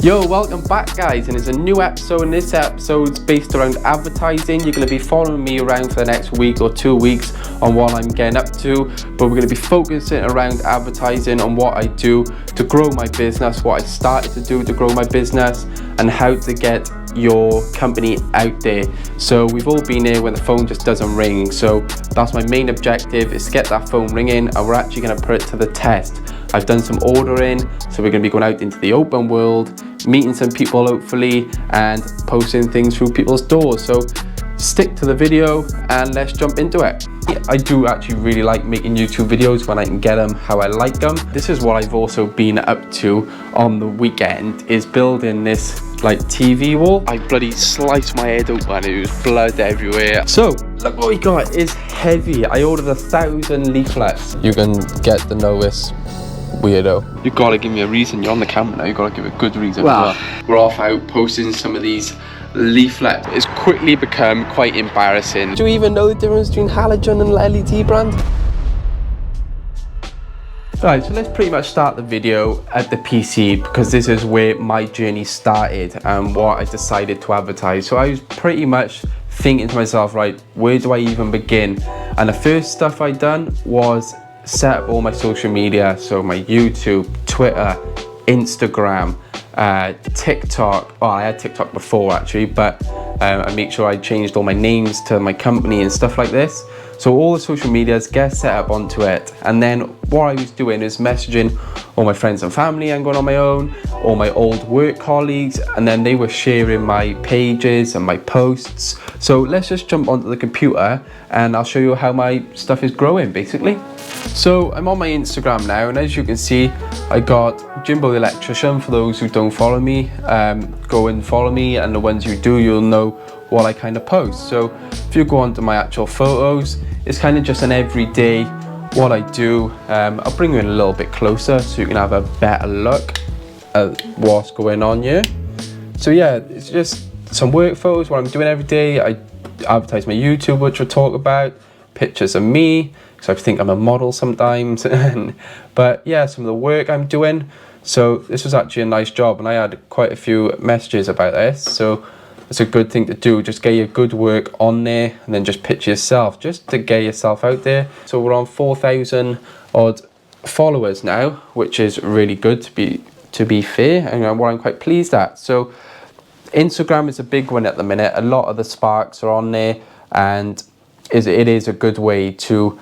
Yo, welcome back guys, and it's a new episode, and this episode's based around advertising. You're going to be following me around for the next week or 2 weeks on what I'm getting up to, but we're going to be focusing around advertising on what I do to grow my business, what I started to do to grow my business, and how to get your company out there. So we've all been here when the phone just doesn't ring, so that's my main objective, is to get that phone ringing, and we're actually going to put it to the test. I've done some ordering, so we're going to be going out into the open world, meeting some people hopefully, and posting things through people's doors. So stick to the video and let's jump into it. I do actually really like making YouTube videos when I can get them how I like them. This is what I've also been up to on the weekend, is building this like TV wall. I bloody sliced my head open, it was blood everywhere. So look what we got, it's heavy. I ordered 1,000 leaflets. You can get to know this weirdo. You gotta give me a reason. You're on the camera now, you gotta give a good reason. Well, we're off out posting some of these leaflets. It's quickly become quite embarrassing. Do you even know the difference between halogen and LED brand? Right, so let's pretty much start the video at the PC, because this is where my journey started and what I decided to advertise. So I was pretty much thinking to myself, right, where do I even begin? And the first stuff I done was set up all my social media, so my YouTube, Twitter, Instagram, TikTok. Oh, I had TikTok before actually, but I make sure I changed all my names to my company and stuff like this. So all the social medias get set up onto it, and then what I was doing is messaging all my friends and family and going on my own, all my old work colleagues, and then they were sharing my pages and my posts. So let's just jump onto the computer and I'll show you how my stuff is growing basically. So I'm on my Instagram now, and as you can see, I got Jimbo the Electrician. For those who don't follow me, go and follow me, and the ones who do, you'll know what I kind of post. So if you go onto my actual photos, it's kind of just an everyday what I do. I'll bring you in a little bit closer so you can have a better look at what's going on here. So yeah, it's just some work photos, what I'm doing every day. I advertise my YouTube, which we'll talk about, pictures of me, because I think I'm a model sometimes. But yeah, some of the work I'm doing. So this was actually a nice job, and I had quite a few messages about this, so it's a good thing to do. Just get your good work on there, and then just picture yourself, just to get yourself out there. So we're on 4,000 odd followers now, which is really good to be fair, and what I'm quite pleased at. So Instagram is a big one at the minute. A lot of the sparks are on there, and it is a good way to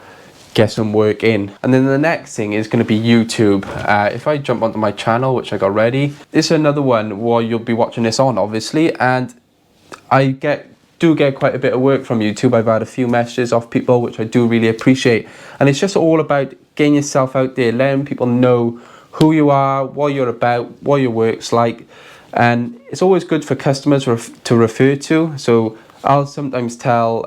get some work in. And then the next thing is going to be YouTube. If I jump onto my channel, which I got ready, this is another one where you'll be watching this on obviously, and I do get quite a bit of work from YouTube. I've had a few messages off people, which I do really appreciate, and it's just all about getting yourself out there, letting people know who you are, what you're about, what your work's like. And it's always good for customers to refer to. So I'll sometimes tell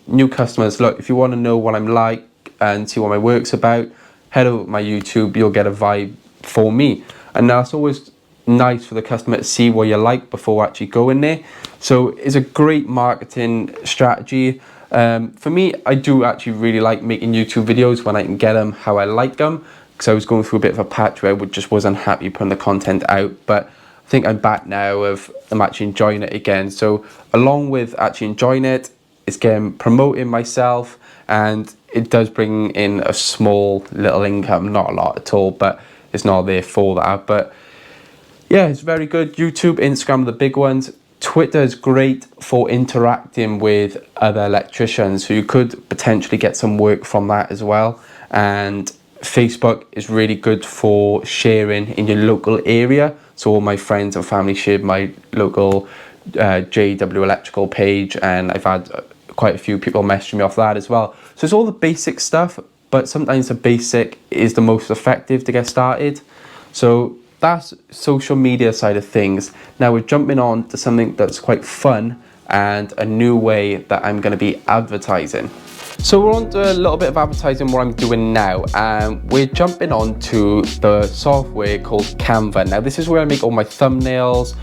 new customers, look, if you want to know what I'm like and see what my work's about, head over to my YouTube, you'll get a vibe for me. And that's always nice for the customer to see what you're like before actually going there. So it's a great marketing strategy. For me, I do actually really like making YouTube videos when I can get them how I like them, because I was going through a bit of a patch where I just wasn't happy putting the content out, but I think I'm back now. I'm actually enjoying it again. So along with actually enjoying it, it's getting promoting myself, and it does bring in a small little income, not a lot at all, but it's not there for that. But yeah, it's very good. YouTube, Instagram are the big ones. Twitter is great for interacting with other electricians, so you could potentially get some work from that as well. And Facebook is really good for sharing in your local area. So all my friends and family shared my local JW Electrical page, and I've had quite a few people messaging me off that as well. So it's all the basic stuff, but sometimes the basic is the most effective to get started. So that's social media side of things. Now we're jumping on to something that's quite fun and a new way that I'm going to be advertising. So we're on to a little bit of advertising what I'm doing now, and we're jumping on to the software called Canva. Now this is where I make all my thumbnails,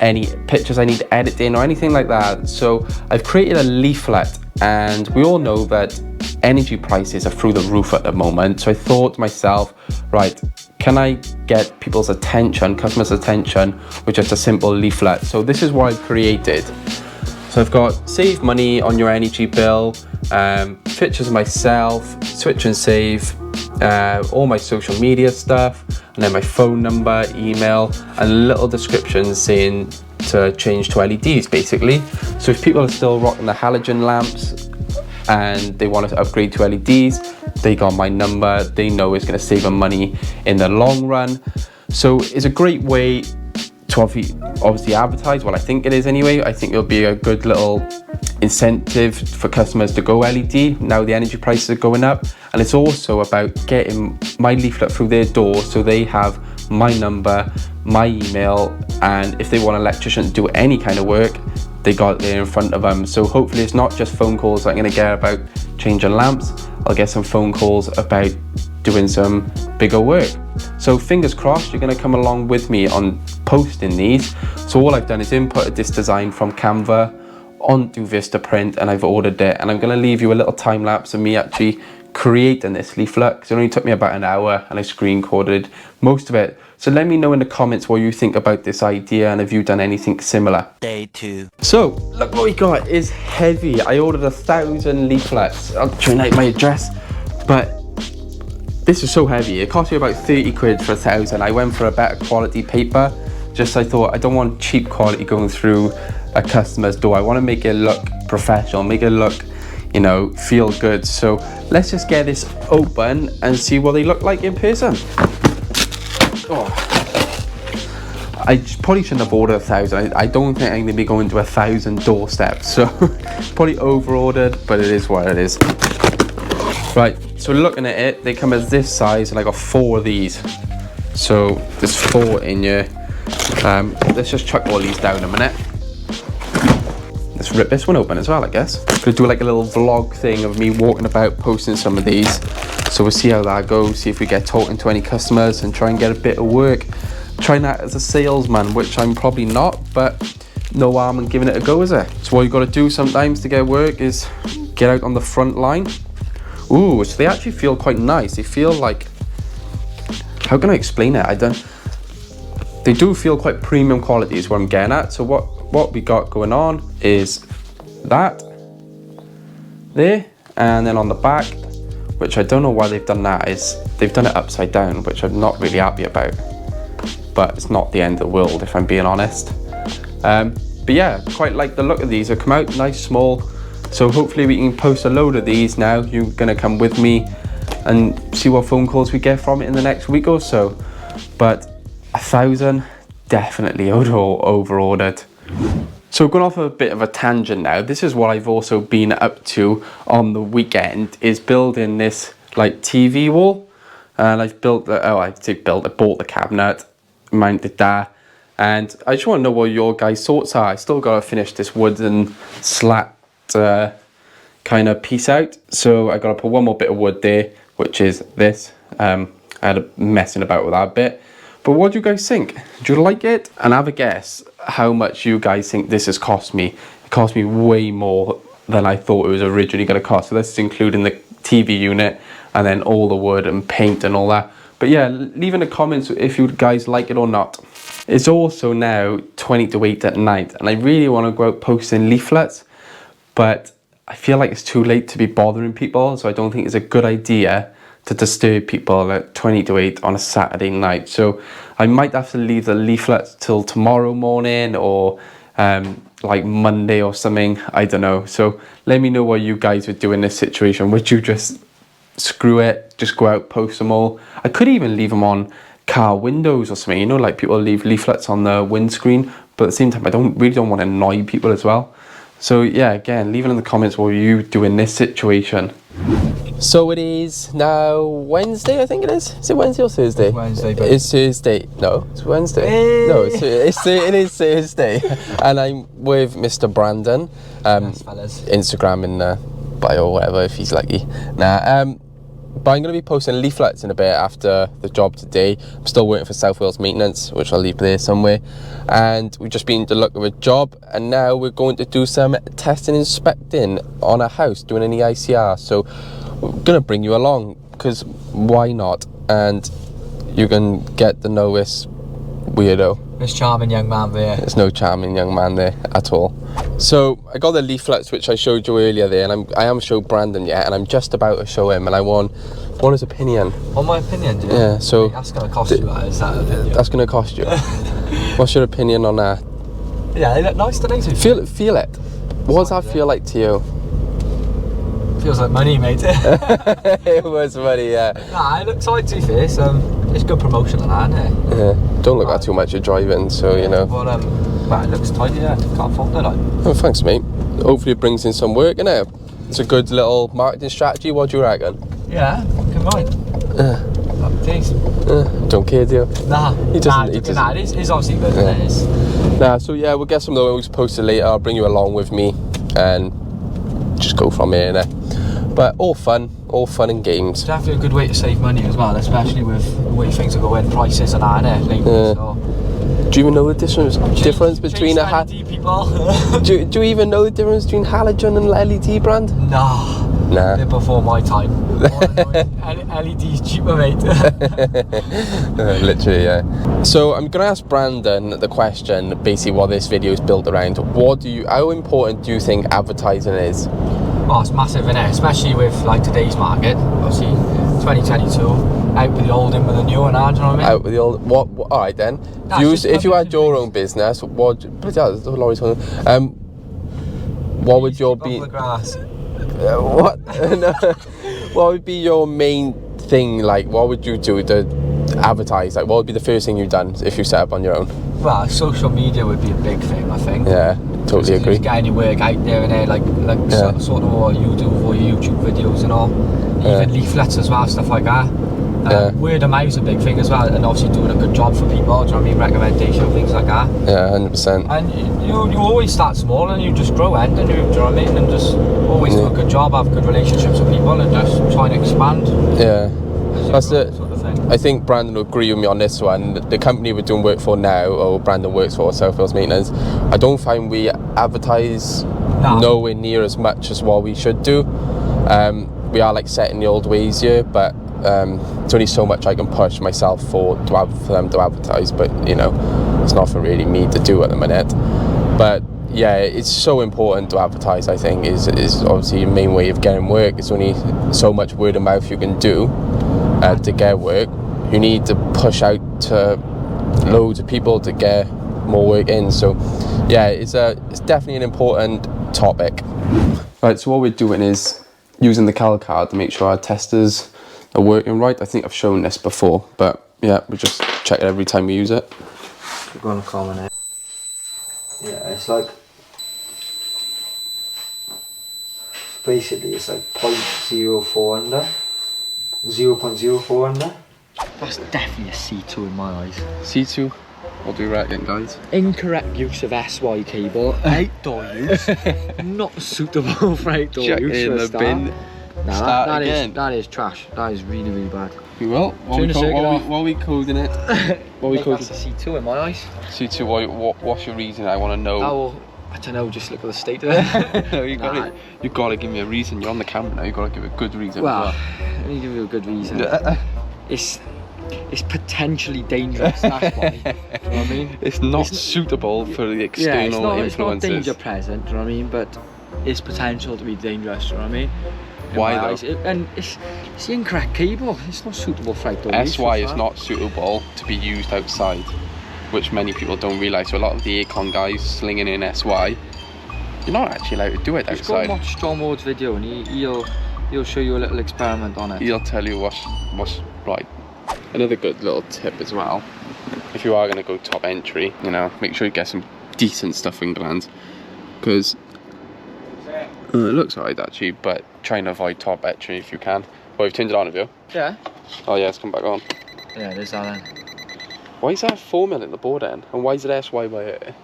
any pictures I need to edit in or anything like that. So I've created a leaflet, and we all know that energy prices are through the roof at the moment. So I thought to myself, right, can I get people's attention, customers' attention, with just a simple leaflet. So this is what I've created. So I've got save money on your energy bill, pictures of myself, switch and save, all my social media stuff, and then my phone number, email, and a little description saying to change to LEDs basically. So if people are still rocking the halogen lamps and they want to upgrade to LEDs, they got my number, they know it's going to save them money in the long run. So it's a great way to obviously advertise. Well, I think it is anyway. I think it'll be a good little incentive for customers to go LED now the energy prices are going up. And it's also about getting my leaflet through their door, so they have my number, my email, and if they want an electrician to do any kind of work, they got it there in front of them. So hopefully it's not just phone calls that I'm going to get about changing lamps. I'll get some phone calls about doing some bigger work. So fingers crossed you're going to come along with me on posting these. So all I've done is input this design from Canva onto Vistaprint, and I've ordered it, and I'm going to leave you a little time lapse of me actually creating this leaflet, because it only took me about an hour and I screen recorded most of it. So let me know in the comments what you think about this idea, and have you done anything similar. Day 2. So look what we got. It's heavy. I ordered 1,000 leaflets. I'll try and write my address, but this is so heavy. It cost me about 30 quid for 1,000. I went for a better quality paper. Just I thought I don't want cheap quality going through a customer's door. I want to make it look professional, make it look, you know, feel good. So let's just get this open and see what they look like in person. Oh. I probably shouldn't have ordered 1,000. I don't think I'm going to be going to 1,000 doorsteps. So probably over ordered, but it is what it is. Right, so looking at it, they come as this size, and I got 4 of these. So there's 4 in here. Let's just chuck all these down a minute. Let's rip this one open as well, I guess. Gonna do like a little vlog thing of me walking about posting some of these. So we'll see how that goes, see if we get talking to any customers and try and get a bit of work. Trying that as a salesman, which I'm probably not, but no harm in giving it a go, is it? So what you gotta do sometimes to get work is get out on the front line. Ooh, so they actually feel quite nice. They feel like, how can I explain it? They do feel quite premium quality is what I'm getting at. So what we got going on is that there, and then on the back, which I don't know why they've done that, is they've done it upside down, which I'm not really happy about, but it's not the end of the world if I'm being honest. But yeah, quite like the look of these. They come out nice, small, so hopefully we can post a load of these now. You're gonna come with me and see what phone calls we get from it in the next week or so. But 1,000 definitely over ordered. So going off a bit of a tangent now, this is what I've also been up to on the weekend, is building this like TV wall. And I've built I bought the cabinet, mounted that, and I just want to know what your guys' thoughts are. I still got to finish this wooden slat kind of piece out, so I got to put one more bit of wood there, which is this. I had a messing about with that bit. But what do you guys think? Do you like it? And have a guess how much you guys think this has cost me. It cost me way more than I thought it was originally going to cost. So this is including the TV unit and then all the wood and paint and all that. But yeah, leave in the comments if you guys like it or not. It's also now 20 to 8 at night, and I really want to go out posting leaflets, but I feel like it's too late to be bothering people, so I don't think it's a good idea to disturb people at 20 to 8 on a Saturday night. So I might have to leave the leaflets till tomorrow morning, or like Monday or something, I don't know. So let me know what you guys would do in this situation. Would you just screw it, just go out, post them all? I could even leave them on car windows or something, you know, like people leave leaflets on the windscreen, but at the same time I really don't want to annoy people as well. So yeah, again, leave it in the comments what you do in this situation. So it is now Wednesday, I think it is. Is it Wednesday or Thursday? Wednesday, but it's Thursday. No, it's Wednesday. Hey. No, it is Thursday. And I'm with Mr. Brandon. Yes, fellas. Instagram in the bio or whatever if he's lucky. But I'm going to be posting leaflets in a bit after the job today. I'm still waiting for South Wales maintenance, which I'll leave there somewhere. And we've just been to look at a job, and now we're going to do some testing and inspecting on a house, doing an EICR. So we're going to bring you along, because why not? And you can get to know this weirdo. This charming young man there. There's no charming young man there at all. So I got the leaflets which I showed you earlier there, and I haven't showed Brandon yet, and I'm just about to show him, and I want his opinion. On my opinion, dude? Yeah, so... That's going to cost you, is that opinion? That's going to cost you. What's your opinion on that? Yeah, they look nice, don't they? Feel it. What does that feel like to you? Feels like money, mate. It was money, yeah. Nah, it looks like, to be fair, it's good promotion on that, isn't it? Yeah. Don't look at too much of driving, so you know. Well, it looks tidy, yeah. Can't fault it, like. Oh, thanks, mate. Hopefully it brings in some work, innit? It's a good little marketing strategy. What do you reckon? Yeah, fucking right. Don't care, do you? Nah. It is obviously good, yeah. It is. Nah, so yeah, we'll get some of those posted later. I'll bring you along with me and just go from here, innit? But all fun and games. Definitely a good way to save money as well, especially with the way things are going, prices and that, innit, lately, so. Do you even know the difference between a LED people. do you even know the difference between halogen and LED brand? Nah. They're before my time. LED's cheaper, mate. Literally, yeah. So I'm gonna ask Brandon the question, basically what this video is built around. How important do you think advertising is? Oh, it's massive, isn't it? Especially with like today's market. Obviously, 2022, out with the old, in with the new, and that, do you know what I mean? Out with the old. What? All right then. If you had your own business, what would your be? What? What would be your main thing? Like, what would you do to advertise? Like, what would be the first thing you've done if you set up on your own? Well, social media would be a big thing, I think. Yeah, totally agree. Just getting your work out there and there, like sort of what you do for your YouTube videos and all. Even leaflets as well, stuff like that. Word of mouth is a big thing as well, and obviously doing a good job for people, do you know what I mean? Recommendation, things like that. Yeah, 100%. And you always start small and you just grow and do you know what I mean? And just always do a good job, have good relationships with people, and just try and expand. Yeah, that's it. Sort of thing. I think Brandon will agree with me on this one. The company we're doing work for now, or Brandon works for, Southfields Maintenance, I don't find we advertise nowhere near as much as what we should do. We are like set in the old ways here, but it's only so much I can push myself for them to advertise, but you know, it's not for really me to do at the minute. But yeah, it's so important to advertise. I think is obviously the main way of getting work. It's only so much word of mouth you can do to get work. You need to push out to loads of people to get more work in. So yeah, it's definitely an important topic. Right, so what we're doing is using the cal card to make sure our testers are working right. I think I've shown this before, but yeah, we just check it every time we use it. We're going to comment it. Yeah, it's like, basically it's like 0.04 under, 0.04 under. That's definitely a C2 in my eyes. C2? What do you reckon, guys? Incorrect use of SY cable, outdoor use, not suitable for outdoor Chuck use. it in the bin. Nah, that is trash. That is really, really bad. We will. What are we coding it? What are we coding? That's a C2 in my eyes. C2, what's your reason? I want to know. Oh, I don't know, just look at the state of it. No, you got to give me a reason. You're on the camera now, you got to give a good reason. Well, let me give you a good reason. It's potentially dangerous, that's why. Do you know what I mean? It's not suitable for the external influences. It's not danger present, do you know what I mean? But it's potential to be dangerous, do you know what I mean? Why though? And it's the incorrect cable. It's not suitable for outdoor use. SY is not suitable to be used outside, which many people don't realise. So a lot of the Acorn guys slinging in SY, you're not actually allowed to do it outside. Just go and watch John Ward's video and he'll show you a little experiment on it. He'll tell you what's right. Another good little tip as well, if you are going to go top entry, you know, make sure you get some decent stuff in glands, because it looks alright actually, but try and avoid top entry if you can. Well, you've turned it on, have you? Yeah. Oh yeah, it's come back on. Yeah, there's that then. Why is that 4mm in the board end? And why is it SY by it?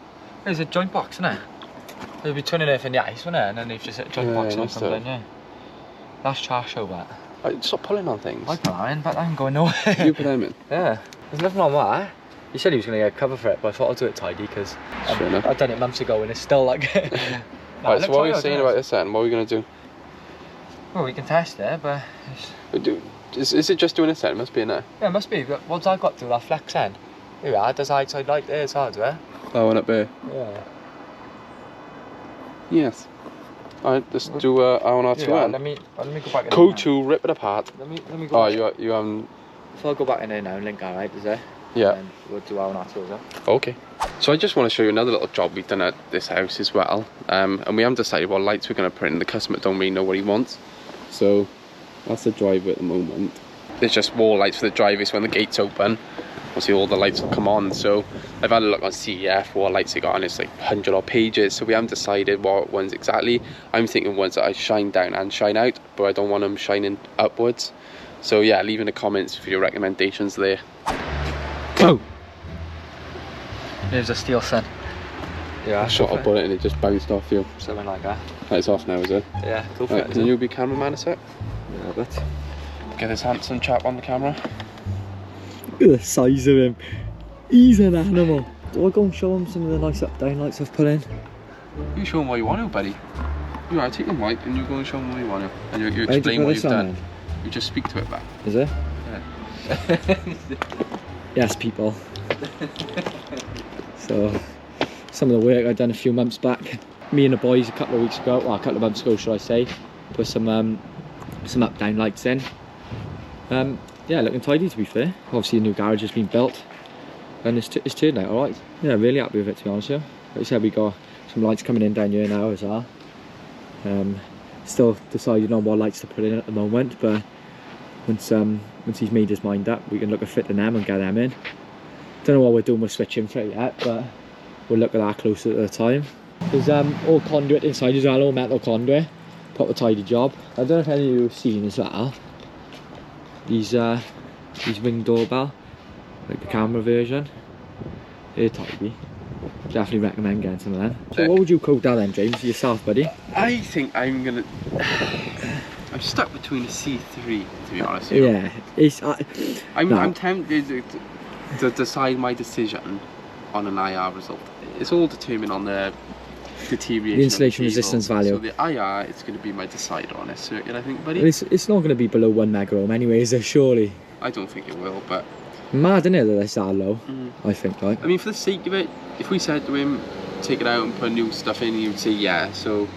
It's a joint box, isn't it? They'll be turning it in the ice, wouldn't it? And then they've just hit a joint box or something, yeah. That's trash over that. Stop pulling on things. I put that in, but I ain't going nowhere. You put them in? Yeah. There's nothing on that. He said he was going to get a cover for it, but I thought I'll do it tidy because I've done it months ago and it's still like... Right, so what are you saying about this then? What are we going to do? Well, we can test it, but... Is it just doing this then? It must be in there. Yeah, it must be. Once I got to that flex end, here we are, there's outside light there as well, do it? That one up there. Yeah. Yes. Alright, let's do R1R2 Yeah, end. let me go back in Code there now. 2, rip it apart. Let me go Oh, back. you So I'll go back in there now and link that, right, is it? Yeah. And we'll do our natural, is it? Okay. So I just want to show you another little job we've done at this house as well. And we haven't decided what lights we're going to put in. The customer don't really know what he wants. So that's the driver at the moment. There's just wall lights for the drivers when the gate's open. Obviously all the lights will come on. So I've had a look on CEF what lights they got, and it's like 100 odd pages. So we haven't decided what ones exactly. I'm thinking ones that I shine down and shine out, but I don't want them shining upwards. So yeah, leave in the comments for your recommendations there. Oh! There's a steel sun. Yeah, I shot a bullet and it just bounced off you. Something like that. It's off now, is it? Yeah, go for Right, it. can you be cameraman a sec? Yeah, but Get this handsome chap on the camera. Look at the size of him. He's an animal. Do I go and show him some of the nice up-down lights I've put in? You show him what you want to, buddy. You are, take the mic and you go and show him what you want to. And you explain what you've done. You just speak to it back. Is it? Yeah. Yes, people. So, some of the work I've done a few months back. Me and the boys a couple of weeks ago, well, a couple of months ago, should I say, put some up-down lights in. Yeah, looking tidy to be fair. Obviously, the new garage has been built, and it's turned out alright. Yeah, really happy with it, to be honest with you. Like I said, we got some lights coming in down here now as well. Still deciding on what lights to put in at the moment, but once he's made his mind up, we can look at fitting them and get them in. Don't know what we're doing with switching for it yet, but we'll look at that closer at the time. There's all conduit inside as well, all metal conduit. Proper tidy job. I don't know if any of you have seen as well these Ring doorbell, like the camera version. They're tidy. Definitely recommend getting some of them. So what would you code down then, James, yourself, buddy? I think I'm gonna. I'm stuck between a C3, to be honest. You know? Yeah, it's. I'm tempted to decide my decision on an IR result. It's all determined on the deterioration. The insulation of the resistance cable. value. So the IR is going to be my decider on this circuit, I think, buddy. It's not going to be below 1 mega ohm anyway, is it? Surely. I don't think it will, but. Mad, isn't it, that it's that low? I think, like. I mean, for the sake of it, if we said to him, take it out and put new stuff in, he would say yeah. So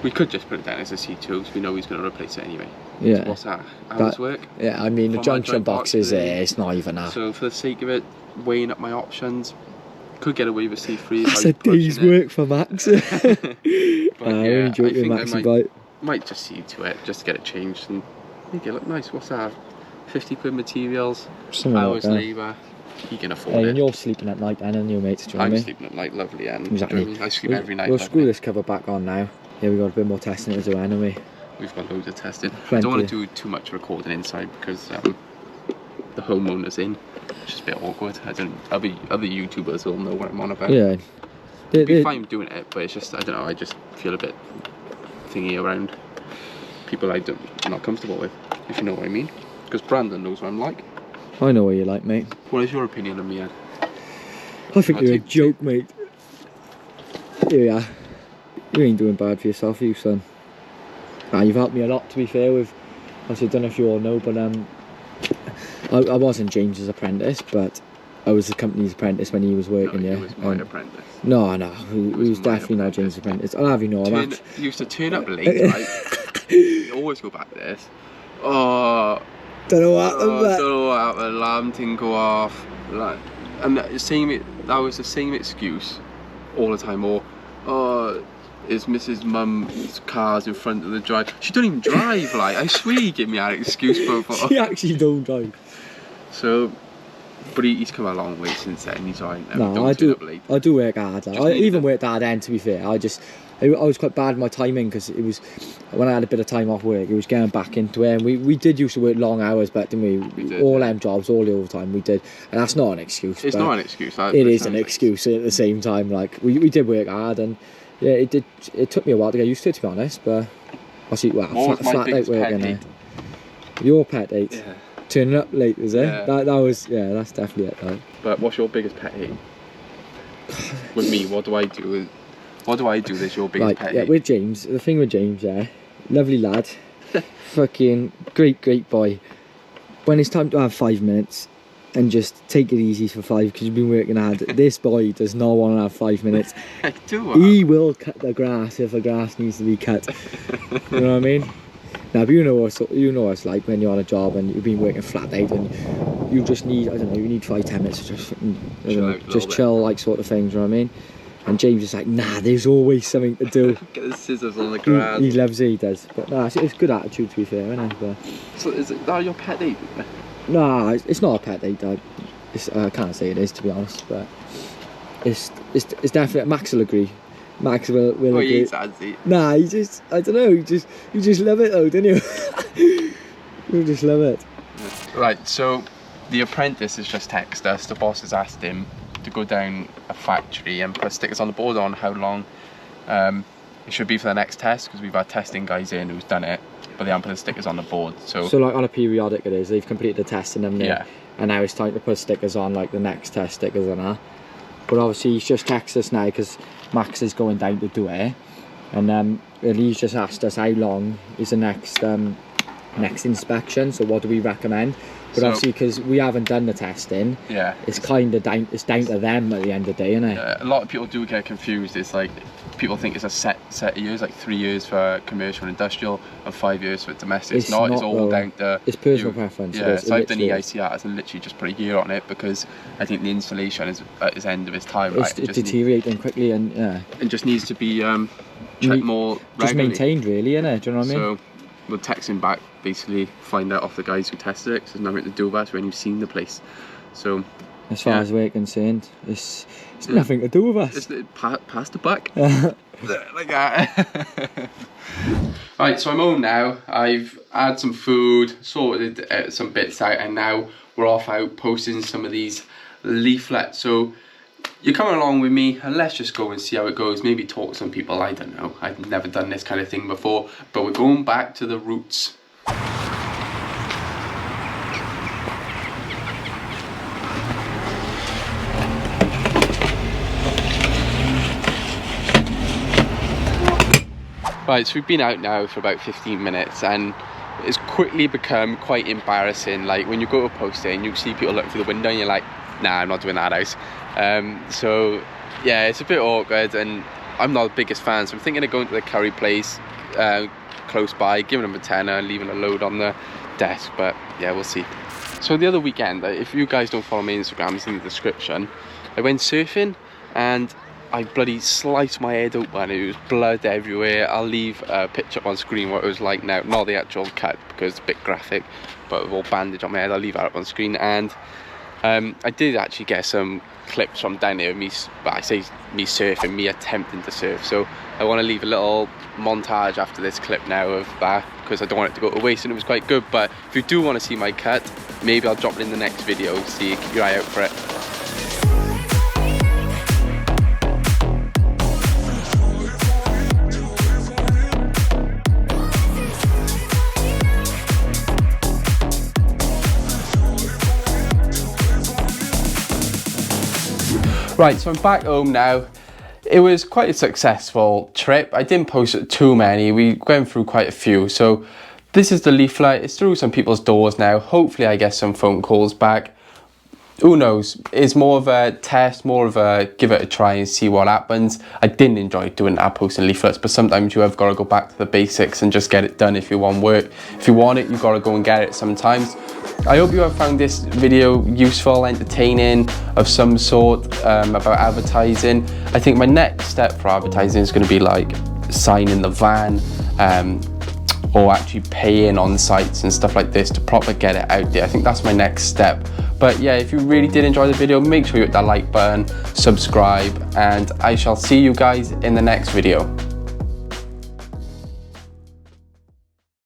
we could just put it down as a C2 because we know he's going to replace it anyway. Yeah. So what's that? Hours work? Yeah, I mean, the From my junction joint box is box, there, it's not even that. So for the sake of it, weighing up my options, could get away with C3. That's a day's work for Max. But yeah, I think Max I might just see to it, just to get it changed and make it look nice. What's that? 50 quid materials, Something hours like that. labour. You can afford Hey, it. and you're sleeping at night then, and you mates, do you know what I I'm mean? sleeping at night, lovely, and Exactly. I sleep every night. We'll lovely. screw this cover back on now. Yeah, we've got a bit more testing to do anyway. We've got loads of testing. Plenty. I don't want to do too much recording inside because the homeowner's in. It's just a bit awkward. Other YouTubers will know what I'm on about. Yeah. It'd be fine doing it, but it's just, I don't know, I just feel a bit thingy around people I'm not comfortable with, if you know what I mean. Because Brandon knows what I'm like. I know what you like, mate. What is your opinion of me, Ed? I think you're a joke, mate. Yeah. You ain't doing bad for yourself, you son. Nah, you've helped me a lot, to be fair, with, obviously, I don't know if you all know, but I wasn't James's apprentice, but I was the company's apprentice when he was working there. He was my apprentice. No, he was definitely not James's apprentice. I'll have you know, He used to turn up late, right? You always go back to this. Oh, don't know what happened, don't know what happened. Alarm didn't go off. Like, and that was the same excuse all the time. Or, is Mrs. Mum's car's in front of the drive? She don't even drive. Like, I swear he gave me that excuse before. She actually don't drive. So, but he's come a long way since then. He's alright now. No, I do work hard. I even worked hard then, to be fair. I was quite bad at my timing because it was when I had a bit of time off work. It was getting back into it, and we did used to work long hours, but didn't we? We did, all them jobs, all the overtime, we did, and that's not an excuse. It's not an excuse. It is an excuse at the same time. Like we did work hard, and yeah, it did. It took me a while to get used to it, to be honest. But I see, flat out working there. Your pet date. Yeah. Turning up late, is it? Yeah. That was, yeah, that's definitely it. Like. But what's your biggest pet hate? With me, what do I do? What do I do that's your biggest pet hate? Yeah, with James, the thing with James, yeah, lovely lad, Fucking great boy. When it's time to have 5 minutes, and just take it easy for 5 because you've been working hard. This boy does not want to have 5 minutes. I do. He will cut the grass if the grass needs to be cut. You know what I mean? Now, but you know what it's like when you're on a job and you've been working flat out and you just need, I don't know, you need 5-10 minutes to just chill, like, sort of things. You know what I mean? And James is like, nah, there's always something to do. Get the scissors on the grass. He loves it, he does. But nah, it's good attitude, to be fair, isn't it? But, so is that your pet date? nah, it's not a pet date, Dad. I can't say it is, to be honest, but it's definitely, Max will agree. Max will agree. Nah, you just, I don't know, you just love it though, don't you? You just love it. Right, so the apprentice has just texted us. The boss has asked him to go down a factory and put stickers on the board on how long it should be for the next test, because we've had testing guys in who's done it, but they haven't put the stickers on the board. So like on a periodic it is, they've completed the testing and yeah, and now it's time to put stickers on, like the next test stickers and that. But obviously he's just texted us now because Max is going down to do it, and he's just asked us how long is the next inspection, so what do we recommend. But so, obviously because we haven't done the testing, yeah, it's kind of down to them at the end of the day, isn't it? A lot of people do get confused. It's like people think it's a set of years, like 3 years for commercial and industrial and 5 years for domestic. It's not it's all though. Down to it's personal preference. Yeah, so I've done EICRs and literally just put a year on it because I think the installation is at its end of its time. It's deteriorating quickly, and yeah, it just needs to be checked more regularly. Just maintained, really, innit? Do you know what I mean? So we'll text him back, basically find out off the guys who tested it, because there's nothing to do with us when you've seen the place. So as far as we're concerned, it's nothing to do with us. It's pass the buck. Like that. Right, so I'm home now. I've had some food, sorted some bits out, and now we're off out posting some of these leaflets. So you're coming along with me, and let's just go and see how it goes. Maybe talk to some people. I don't know, I've never done this kind of thing before, but we're going back to the roots. Right, so we've been out now for about 15 minutes and it's quickly become quite embarrassing. Like when you go to post it and you see people looking through the window and you're like, nah, I'm not doing that out. So yeah, it's a bit awkward and I'm not the biggest fan, so I'm thinking of going to the curry place close by, giving them a tenner and leaving a load on the desk, but yeah, we'll see. So the other weekend, if you guys don't follow me on Instagram, it's in the description, I went surfing and I bloody sliced my head open. It was blood everywhere. I'll leave a picture up on screen what it was like now, not the actual cut because it's a bit graphic, but with all bandage on my head. I'll leave that up on screen. And I did actually get some clips from down there, me surfing, me attempting to surf. So I want to leave a little montage after this clip now of that, because I don't want it to go to waste, and it was quite good. But if you do want to see my cut, maybe I'll drop it in the next video, so keep your eye out for it. Right, so I'm back home now. It was quite a successful trip. I didn't post too many. We went through quite a few. So this is the leaflet. It's through some people's doors now. Hopefully I get some phone calls back. Who knows? It's more of a test, more of a give it a try and see what happens. I didn't enjoy doing that, posting leaflets, but sometimes you have got to go back to the basics and just get it done if you want work. If you want it, you've got to go and get it sometimes. I hope you have found this video useful, entertaining, of some sort, about advertising. I think my next step for advertising is going to be like signing the van, or actually paying on sites and stuff like this to proper get it out there. I think that's my next step. But yeah, if you really did enjoy the video, make sure you hit that like button, subscribe, and I shall see you guys in the next video.